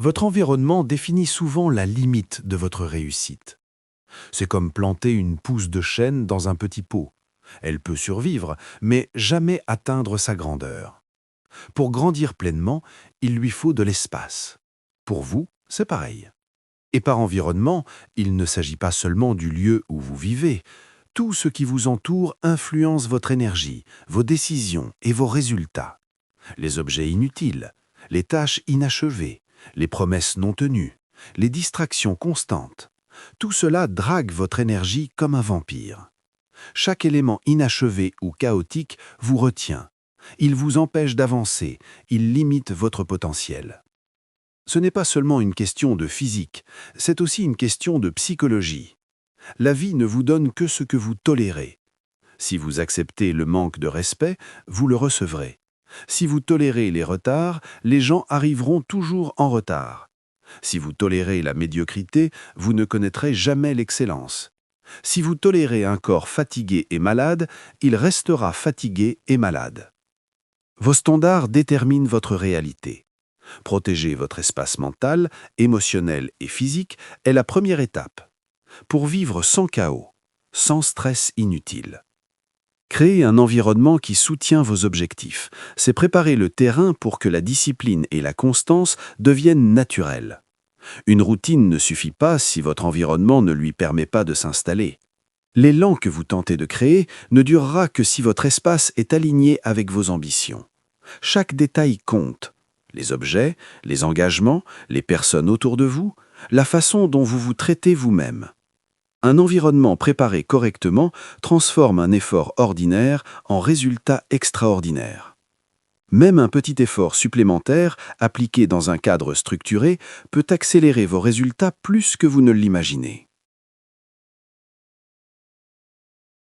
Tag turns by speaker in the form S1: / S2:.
S1: Votre environnement définit souvent la limite de votre réussite. C'est comme planter une pousse de chêne dans un petit pot. Elle peut survivre, mais jamais atteindre sa grandeur. Pour grandir pleinement, il lui faut de l'espace. Pour vous, c'est pareil. Et par environnement, il ne s'agit pas seulement du lieu où vous vivez. Tout ce qui vous entoure influence votre énergie, vos décisions et vos résultats. Les objets inutiles, les tâches inachevées, les promesses non tenues, les distractions constantes. Tout cela drague votre énergie comme un vampire. Chaque élément inachevé ou chaotique vous retient. Il vous empêche d'avancer, il limite votre potentiel. Ce n'est pas seulement une question de physique, c'est aussi une question de psychologie. La vie ne vous donne que ce que vous tolérez. Si vous acceptez le manque de respect, vous le recevrez. Si vous tolérez les retards, les gens arriveront toujours en retard. Si vous tolérez la médiocrité, vous ne connaîtrez jamais l'excellence. Si vous tolérez un corps fatigué et malade, il restera fatigué et malade. Vos standards déterminent votre réalité. Protéger votre espace mental, émotionnel et physique est la première étape. Pour vivre sans chaos, sans stress inutile. Créer un environnement qui soutient vos objectifs, c'est préparer le terrain pour que la discipline et la constance deviennent naturelles. Une routine ne suffit pas si votre environnement ne lui permet pas de s'installer. L'élan que vous tentez de créer ne durera que si votre espace est aligné avec vos ambitions. Chaque détail compte. Les objets, les engagements, les personnes autour de vous, la façon dont vous vous traitez vous-même. Un environnement préparé correctement transforme un effort ordinaire en résultat extraordinaire. Même un petit effort supplémentaire, appliqué dans un cadre structuré, peut accélérer vos résultats plus que vous ne l'imaginez.